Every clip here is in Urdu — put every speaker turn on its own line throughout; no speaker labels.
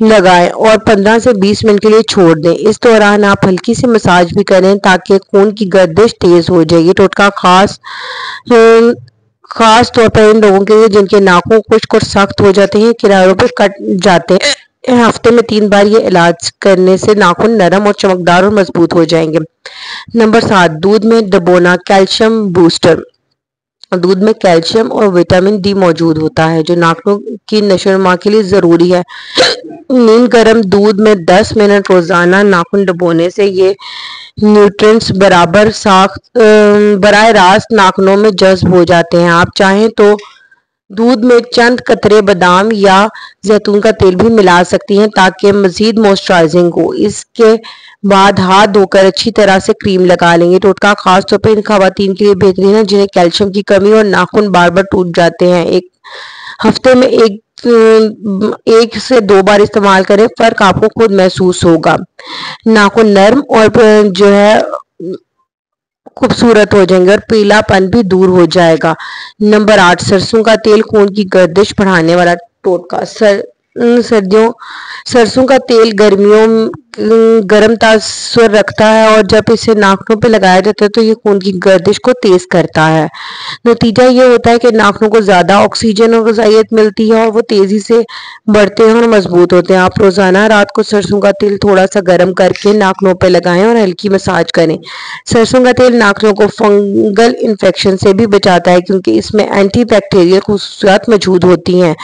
لگائیں اور 15 سے 20 منٹ کے لیے چھوڑ دیں۔ اس دوران آپ ہلکی سی مساج بھی کریں تاکہ خون کی گردش تیز ہو جائے۔ یہ ٹوٹکا خاص طور پر ان لوگوں کے لیے جن کے ناخن خشک اور سخت ہو جاتے ہیں، کناروں پہ کٹ جاتے ہیں۔ ہفتے میں 3 بار یہ علاج کرنے سے ناخن نرم اور چمکدار اور مضبوط ہو جائیں گے۔ نمبر 7، دودھ میں ڈبونا کیلشیم بوسٹر۔ دودھ میں کیلشیم اور وٹامن ڈی موجود ہوتا ہے جو ناخنوں کی نشو و نما کے لیے ضروری ہے۔ نیم گرم دودھ میں 10 منٹ روزانہ ناخن ڈبونے سے یہ نیوٹرینٹس براہ راست ناخنوں میں جذب ہو جاتے ہیں۔ آپ چاہیں تو دودھ میں چند قطرے بادام یا زیتون کا تیل بھی ملا سکتی ہیں تاکہ مزید موئسچرائزنگ ہو۔ اس کے بعد ہاتھ دھو کر اچھی طرح سے کریم لگا لیں گے۔ ٹوٹکا خاص طور پر ان خواتین کے لیے بہترین ہے جنہیں کیلشیم کی کمی اور ناخن بار بار ٹوٹ جاتے ہیں۔ ایک ہفتے میں ایک سے 2 بار استعمال کریں، فرق آپ کو خود محسوس ہوگا۔ ناخن نرم اور خوبصورت ہو جائیں گے اور پیلا پن بھی دور ہو جائے گا۔ نمبر 8، سرسوں کا تیل خون کی گردش بڑھانے والا ٹوٹکا۔ سرسوں کا تیل گرمیوں گرم تاثر رکھتا ہے اور جب اسے ناخنوں پہ لگایا جاتا ہے تو یہ خون کی گردش کو تیز کرتا ہے۔ نتیجہ یہ ہوتا ہے کہ ناخنوں کو زیادہ آکسیجن اور غذائیت ملتی ہے اور وہ تیزی سے بڑھتے ہیں اور مضبوط ہوتے ہیں۔ آپ روزانہ رات کو سرسوں کا تیل تھوڑا سا گرم کر کے ناخنوں پہ لگائیں اور ہلکی مساج کریں۔ سرسوں کا تیل ناخنوں کو فنگل انفیکشن سے بھی بچاتا ہے کیونکہ اس میں اینٹی بیکٹیریل خصوصیات موجود ہوتی ہیں۔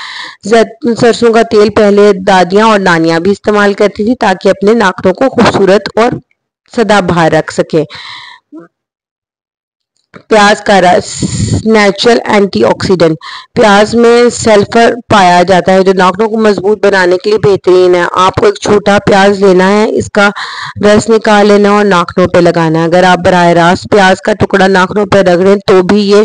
سرسوں کا تیل پہلے دادیاں اور نانیاں بھی استعمال کرتی تھی تاکہ اپنے ناخنوں کو خوبصورت اور سدا بہار رکھ سکیں۔ پیاز کا رس نیچرل اینٹی آکسیڈنٹ۔ پیاز میں سلفر پایا جاتا ہے جو ناخنوں کو مضبوط بنانے کے لیے بہترین ہے۔ آپ کو ایک چھوٹا پیاز لینا ہے، اس کا رس نکال لینا اور ناخنوں پہ لگانا ہے۔ اگر آپ براہ راست پیاز کا ٹکڑا ناخنوں پہ رگڑ لیں تو بھی یہ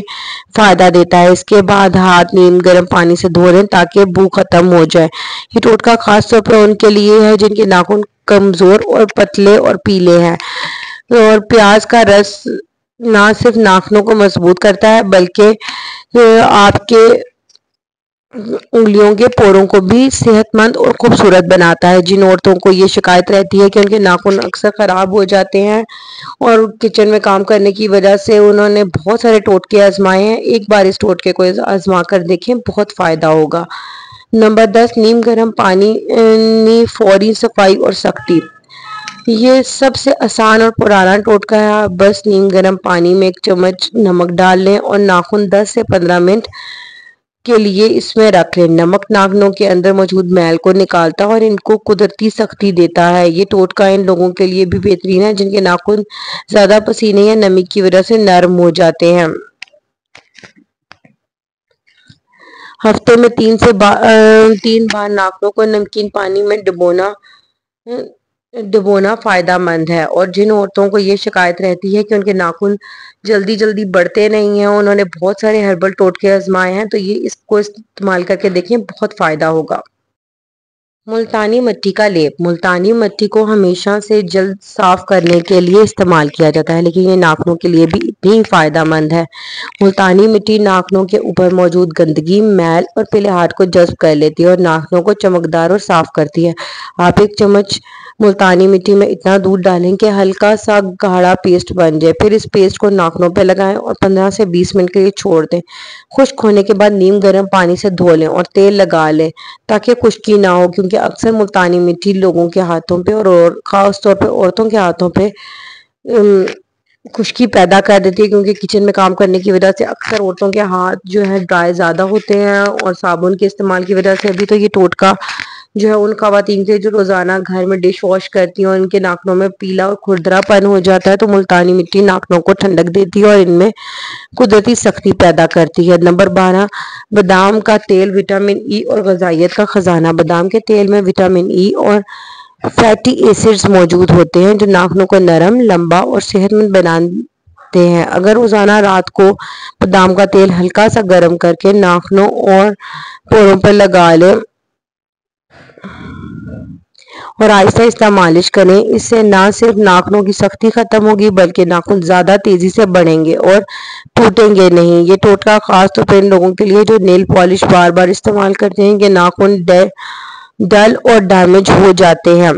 فائدہ دیتا ہے۔ اس کے بعد ہاتھ نیم گرم پانی سے دھو لیں تاکہ بو ختم ہو جائے۔ یہ ٹوٹکا خاص طور پر ان کے لیے ہے جن کے ناخن کمزور اور پتلے اور پیلے ہیں۔ اور پیاز کا رس نہ صرف ناخنوں کو مضبوط کرتا ہے بلکہ آپ کے انگلیوں کے پوروں کو بھی صحت مند اور خوبصورت بناتا ہے۔ جن عورتوں کو یہ شکایت رہتی ہے کہ ان کے ناخن اکثر خراب ہو جاتے ہیں اور کچن میں کام کرنے کی وجہ سے انہوں نے بہت سارے ٹوٹکے آزمائے ہیں، ایک بار اس ٹوٹکے کو آزما کر دیکھیں، بہت فائدہ ہوگا۔ نمبر 10، نیم گرم پانی فوری صفائی اور سختی۔ یہ سب سے آسان اور پرانا ٹوٹکا ہے۔ آپ بس نیم گرم پانی میں 1 چمچ نمک ڈال لیں اور ناخن 10 سے 15 منٹ کے لیے اس میں رکھ لیں۔ نمک ناخنوں کے اندر موجود میل کو نکالتا ہے اور ان کو قدرتی سختی دیتا ہے۔ یہ ٹوٹکا ان لوگوں کے لیے بھی بہترین ہے جن کے ناخن زیادہ پسینے یا نمی کی وجہ سے نرم ہو جاتے ہیں۔ ہفتے میں 3 بار ناخنوں کو نمکین پانی میں ڈبونا فائدہ مند ہے۔ اور جن عورتوں کو یہ شکایت رہتی ہے کہ ان کے ناخن جلدی بڑھتے نہیں ہیں، انہوں نے بہت سارے ہربل ٹوٹکے آزمائے ہیں، تو یہ اس کو استعمال کر کے دیکھیں، بہت فائدہ ہوگا۔ ملتانی مٹی کا لیپ۔ ملتانی مٹی کو ہمیشہ سے جلد صاف کرنے کے لیے استعمال کیا جاتا ہے لیکن یہ ناخنوں کے لیے بھی اتنی فائدہ مند ہے۔ ملتانی مٹی ناخنوں کے اوپر موجود گندگی، میل اور پلہاٹ کو جذب کر لیتی ہے اور ناخنوں کو چمکدار اور صاف کرتی ہے۔ آپ 1 چمچ ملتانی مٹی میں اتنا دودھ ڈالیں کہ ہلکا سا گاڑھا پیسٹ بن جائے، پھر اس پیسٹ کو ناخنوں پہ لگائیں اور 15 سے 20 منٹ کے لیے چھوڑ دیں۔ خشک ہونے کے بعد نیم گرم پانی سے دھو لیں اور تیل لگا لیں تاکہ خشکی نہ ہو، کیونکہ اکثر ملتانی مٹی لوگوں کے ہاتھوں پہ اور خاص طور پہ عورتوں کے ہاتھوں پہ خشکی پیدا کر دیتی ہے، کیونکہ کچن میں کام کرنے کی وجہ سے اکثر عورتوں کے ہاتھ جو ہے ڈرائی زیادہ ہوتے ہیں اور صابن کے استعمال کی وجہ سے بھی۔ تو یہ ٹوٹکا جو ہے ان خواتین کے جو روزانہ گھر میں ڈش واش کرتی ہیں اور ان کے ناخنوں میں پیلا اور کھردرا پن ہو جاتا ہے، تو ملتانی مٹی ناخنوں کو ٹھنڈک دیتی ہے اور ان میں قدرتی سختی پیدا کرتی ہے۔ نمبر 12، بادام کا تیل وٹامن ای اور غذائیت کا خزانہ۔ بادام کے تیل میں وٹامن ای اور فیٹی ایسڈز موجود ہوتے ہیں جو ناخنوں کو نرم، لمبا اور صحت مند بناتے ہیں۔ اگر روزانہ رات کو بادام کا تیل ہلکا سا گرم کر کے ناخنوں اور پوروں پر لگا لیں اور آہستہ آہستہ مالش کریں، اس سے نہ صرف ناخنوں کی سختی ختم ہوگی بلکہ ناخن زیادہ تیزی سے بڑھیں گے اور ٹوٹیں گے نہیں۔ یہ ٹوٹکا خاص طور پر ان لوگوں کے لیے جو نیل پالش بار بار استعمال کرتے ہیں کہ ناخن ڈل اور ڈیمیج ہو جاتے ہیں۔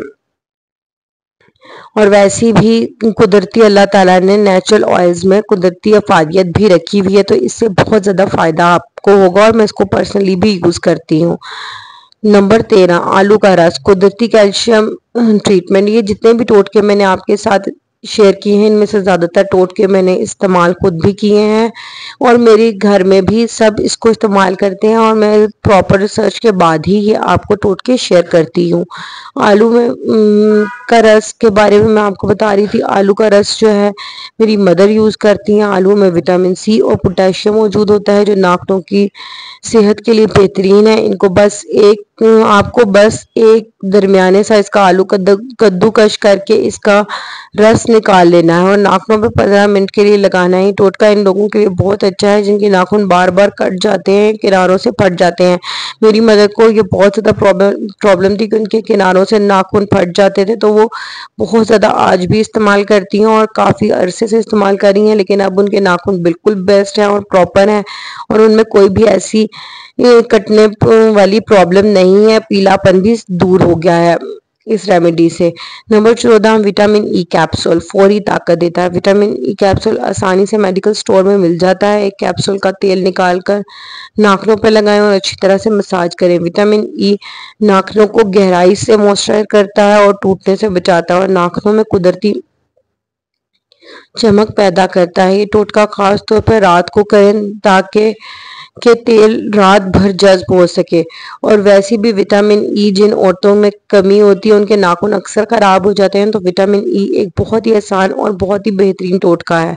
اور ویسے بھی قدرتی اللہ تعالیٰ نے نیچرل آئلز میں قدرتی افادیت بھی رکھی ہوئی ہے، تو اس سے بہت زیادہ فائدہ آپ کو ہوگا، اور میں اس کو پرسنلی بھی یوز کرتی ہوں۔ نمبر 13، آلو کا رس، قدرتی کیلشیم ٹریٹمنٹ۔ یہ جتنے بھی ٹوٹکے میں نے آپ کے ساتھ شیئر کیے ہیں، ان میں سے زیادہ تر ٹوٹکے میں نے استعمال خود بھی کیے ہیں، اور میرے گھر میں بھی سب اس کو استعمال کرتے ہیں، اور میں پراپر ریسرچ کے بعد ہی یہ آپ کو ٹوٹکے شیئر کرتی ہوں۔ آلو میں کا رس کے بارے میں آپ کو بتا رہی تھی۔ آلو کا رس جو ہے میری مدر یوز کرتی ہیں۔ آلو میں وٹامن سی اور پوٹاشیم موجود ہوتا ہے، جو ناخنوں کی صحت کے لیے بہترین ہے۔ آپ کو بس ایک درمیانے سائز کا آلو کدو کش کر کے اس کا رس نکال لینا ہے، اور ناخنوں پہ 15 منٹ کے لیے لگانا ہے۔ ٹوٹکا ان لوگوں کے لیے بہت اچھا ہے جن کے ناخن بار بار کٹ جاتے ہیں، کناروں سے پھٹ جاتے ہیں۔ میری مدر کو یہ بہت زیادہ پرابلم تھی کہ ان کے کناروں سے ناخن پھٹ جاتے تھے، تو وہ بہت زیادہ آج بھی استعمال کرتی ہیں، اور کافی عرصے سے استعمال کر رہی ہیں، لیکن اب ان کے ناخن بالکل بیسٹ ہیں اور پراپر ہیں، اور ان میں کوئی بھی ایسی کٹنے والی پرابلم نہیں ہے۔ پیلا پن بھی دور ہو گیا ہے اس ریمیڈی سے۔ نمبر 14، وٹامن ای کیپسول، فوری طاقت دیتا ہے۔ وٹامن ای کیپسول آسانی سے میڈیکل سٹور میں مل جاتا ہے۔ ایک کیپسول کا تیل نکال کر ناخنوں پہ لگائیں اور اچھی طرح سے مساج کریں۔ وٹامن ای ناخنوں کو گہرائی سے موئسچرائز کرتا ہے اور ٹوٹنے سے بچاتا ہے، اور ناخنوں میں قدرتی چمک پیدا کرتا ہے۔ یہ ٹوٹکا خاص طور پر رات کو کریں تاکہ تیل رات بھر جذب ہو سکے۔ اور ویسے بھی وٹامن ای جن عورتوں میں کمی ہوتی ہے ان کے ناخن اکثر خراب ہو جاتے ہیں، تو وٹامن ای ایک بہت ہی آسان اور بہت ہی بہترین ٹوٹکا ہے۔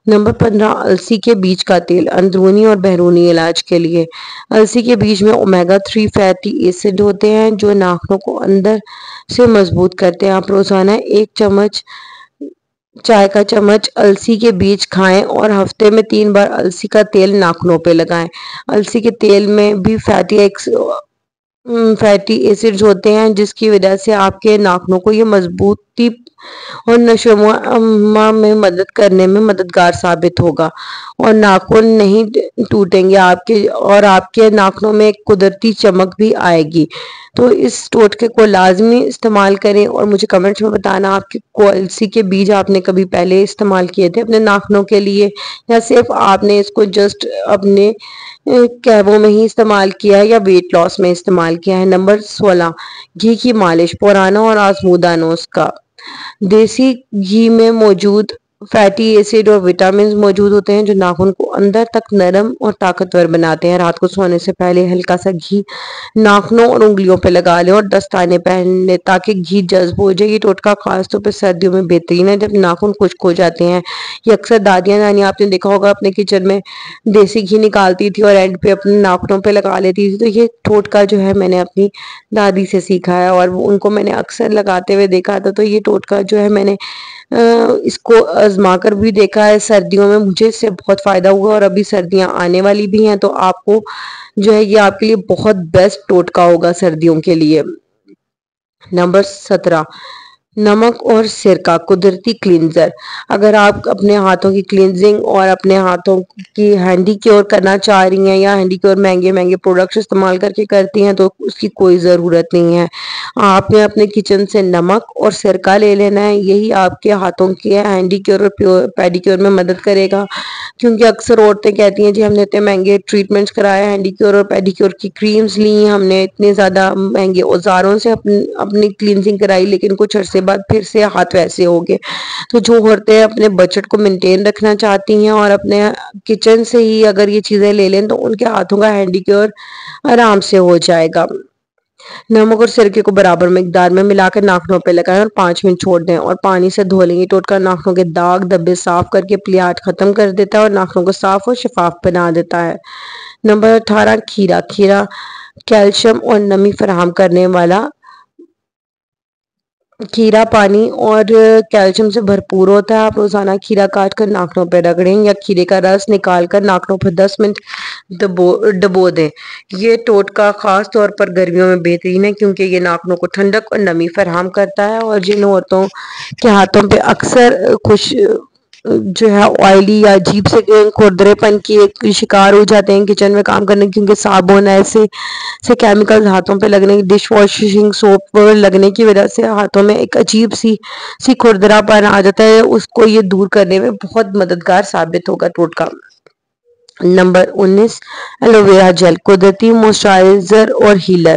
نمبر 15، السی کے بیج کا تیل، اندرونی اور بیرونی علاج کے لیے۔ السی کے بیج میں اومیگا 3 فیٹی ایسڈ ہوتے ہیں جو ناخنوں کو اندر سے مضبوط کرتے ہیں۔ آپ روزانہ ایک چائے کا چمچ السی کے بیج کھائیں اور ہفتے میں 3 بار السی کا تیل ناخنوں پہ لگائیں۔ السی کے تیل میں بھی فیٹی ایسڈز ہوتے ہیں، جس کی وجہ سے آپ کے ناخنوں کو یہ مضبوطی اور نشو و نما میں مدد کرنے میں مددگار ثابت ہوگا، اور ناخن نہیں ٹوٹیں گے اور آپ کے ناخنوں میں ایک قدرتی چمک بھی آئے گی۔ تو اس ٹوٹکے کو لازمی استعمال کریں، اور مجھے کمنٹس میں بتانا آپ کے السی کے بیج آپ نے کبھی پہلے استعمال کیے تھے اپنے ناخنوں کے لیے، یا صرف آپ نے اس کو جسٹ اپنے کیبوں میں ہی استعمال کیا ہے یا ویٹ لاس میں استعمال کیا ہے۔ نمبر 16، گھی کی مالش، پرانا اور آزمودہ نسخہ۔ دیسی گھی میں موجود فیٹی ایسڈ اور وٹامنز موجود ہوتے ہیں جو ناخن کو اندر تک نرم اور طاقتور بناتے ہیں۔ رات کو سونے سے پہلے ہلکا سا گھی ناخنوں اور انگلیوں پہ لگا لیں اور دستانے پہن لیں تاکہ گھی جذب ہو جائے۔ یہ ٹوٹکا خاص طور پہ سردیوں میں بہترین ہے جب ناخن خشک ہو جاتے ہیں۔ یہ اکثر دادیاں نانیاں آپ نے دیکھا ہوگا اپنے کچن میں دیسی گھی نکالتی تھی اور اینڈ پہ اپنے ناخنوں پہ لگا لیتی تھی، تو یہ ٹوٹکا جو ہے میں نے اپنی دادی سے سیکھا ہے اور ان کو میں نے اکثر لگاتے ہوئے دیکھا تھا۔ تو یہ ٹوٹکا جو ہے میں نے اس کو آزما کر بھی دیکھا ہے سردیوں میں، مجھے اس سے بہت فائدہ ہوا، اور ابھی سردیاں آنے والی بھی ہیں تو آپ کو جو ہے یہ آپ کے لیے بہت بیسٹ ٹوٹکا ہوگا سردیوں کے لیے۔ نمبر 17، نمک اور سرکہ، قدرتی کلینزر۔ اگر آپ اپنے ہاتھوں کی کلینزنگ اور اپنے ہاتھوں کی ہینڈی کیور کرنا چاہ رہی ہیں یا ہینڈی کیور مہنگے پروڈکٹس استعمال کر کے کرتی ہیں تو اس کی کوئی ضرورت نہیں ہے۔ آپ نے اپنے کچن سے نمک اور سرکہ لے لینا ہے، یہی آپ کے ہاتھوں کی ہینڈی کیور اور پیڈی کیور میں مدد کرے گا، کیونکہ اکثر عورتیں کہتی ہیں جی ہم نے اتنے مہنگے ٹریٹمنٹس کرائے، ہینڈی کیور اور پیڈی کیور کی کریمز لی، ہم نے اتنے زیادہ مہنگے اوزاروں سے اپنی کلینزنگ کرائی، لیکن کچھ عرصے بعد پھر سے ہاتھ ویسے ہو گئے۔ تو جو عورتیں اپنے بجٹ کو مینٹین رکھنا چاہتی ہیں اور اپنے کچن سے ہی اگر یہ چیزیں لے لیں تو ان کے ہاتھوں کا ہینڈی کیور آرام سے ہو جائے گا۔ نمک اور سرکے کو برابر مقدار میں ملا کر ناخنوں پہ لگائیں اور 5 منٹ چھوڑ دیں اور پانی سے دھو لیں۔ یہ ٹوٹکا ناخنوں کے داغ دھبے صاف کر کے پلیاٹ ختم کر دیتا ہے اور ناخنوں کو صاف اور شفاف بنا دیتا ہے۔ نمبر 18، کھیرا۔ کھیرا کیلشیم اور نمی فراہم کرنے والا۔ کھیرا پانی اور کیلشیم سے بھرپور ہوتا ہے۔ آپ روزانہ کھیرا کاٹ کر ناخنوں پہ رگڑیں یا کھیرے کا رس نکال کر ناخنوں پہ 10 منٹ ڈبو دیں۔ یہ ٹوٹکا خاص طور پر گرمیوں میں بہترین ہے کیونکہ یہ ناخنوں کو ٹھنڈک اور نمی فراہم کرتا ہے، اور جن عورتوں کے ہاتھوں پہ اکثر جو ہے آئلی یا عجیب سے کھردرے پن کی ایک شکار ہو جاتے ہیں کچن میں کام کرنے، کیونکہ صابن ایسے سے کیمیکل ہاتھوں پہ لگنے، ڈش واشنگ سوپ لگنے کی وجہ سے ہاتھوں میں ایک عجیب سی کھردرا پن آ جاتا ہے، اس کو یہ دور کرنے میں بہت مددگار ثابت ہوگا ٹوٹکا۔ نمبر 19، ایلو ویرا جیل، قدرتی موئسچرائزر اور ہیلر۔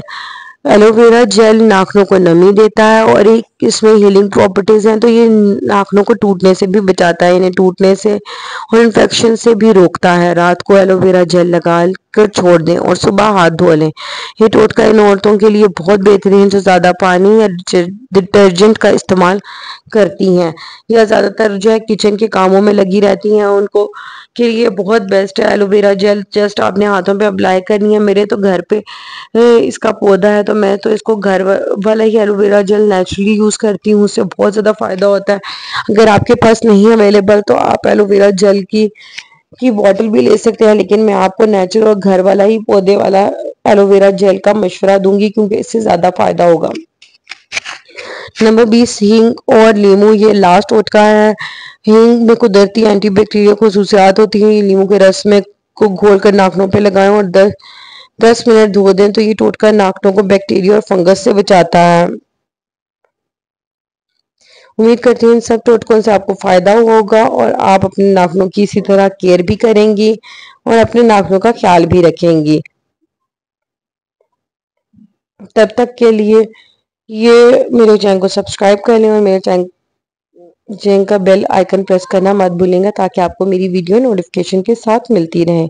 ایلو ویرا جیل ناخنوں کو نمی دیتا ہے اور ایک اس میں ہیلنگ پراپرٹیز ہیں، تو یہ ناخنوں کو ٹوٹنے سے بھی بچاتا ہے، انہیں ٹوٹنے سے اور انفیکشن سے بھی روکتا ہے۔ رات کو ایلو ویرا جیل لگا کر چھوڑ دیں اور صبح ہاتھ دھو لیں۔ یہ ٹوٹکا ان عورتوں کے لیے بہت بہترین ہے جو زیادہ پانی یا ڈٹرجنٹ کا استعمال کرتی ہیں یا زیادہ تر جو ہے کچن کے کاموں میں لگی رہتی ہیں، ان کو کے لیے بہت بیسٹ ہے ایلو ویرا جیل۔ جسٹ آپ نے ہاتھوں پہ اپلائی کرنی ہے۔ میرے تو گھر پہ اس کا پودا ہے، تو میں تو اس کو گھر والا ہی aloe vera gel naturally use کرتی ہوں، اس سے بہت زیادہ فائدہ ہوتا ہے۔ اگر آپ کے پاس نہیں اویلیبل تو آپ ایلو ویرا جیل کی بوٹل بھی لے سکتے ہیں، لیکن میں آپ کو نیچرل اور گھر والا ہی پودے والا ایلو ویرا جیل کا مشورہ دوں گی، کیونکہ اس سے زیادہ فائدہ ہوگا۔ نمبر 20، ہینگ اور لیمو، یہ لاسٹ ٹوٹکا ہے۔ ہینگ میں قدرتی اینٹی بیکٹیریل خصوصیات ہوتی ہیں، لیمو کے رس میں کو گھول کر ناخنوں پہ لگائیں اور 10 منٹ دھو دیں تو یہ ٹوٹکا ناخنوں کو بیکٹیریا اور فنگس سے بچاتا ہے۔ امید کرتی ہوں ان سب ٹوٹکوں سے آپ کو فائدہ ہوگا اور آپ اپنے ناخنوں کی اسی طرح کیئر بھی کریں گی اور اپنے ناخنوں کا خیال بھی رکھیں گی۔ تب تک کے لیے یہ میرے چینل کو سبسکرائب کر لیں اور میرے چینل کا بیل آئیکن پریس کرنا مت بھولیں گا، تاکہ آپ کو میری ویڈیو نوٹیفیکیشن کے ساتھ ملتی رہیں۔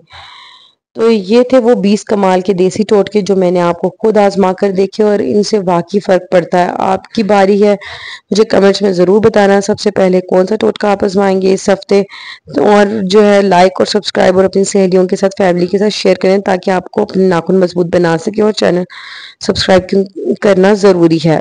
تو یہ تھے وہ 20 کمال کے دیسی ٹوٹکے جو میں نے آپ کو خود آزما کر دیکھے اور ان سے واقعی فرق پڑتا ہے۔ آپ کی باری ہے، مجھے کمنٹس میں ضرور بتانا سب سے پہلے کون سا ٹوٹکا آپ آزمائیں گے اس ہفتے، اور جو ہے لائک اور سبسکرائب اور اپنی سہیلیوں کے ساتھ فیملی کے ساتھ شیئر کریں، تاکہ آپ کو اپنے ناخن مضبوط بنا سکیں، اور چینل سبسکرائب کرنا ضروری ہے۔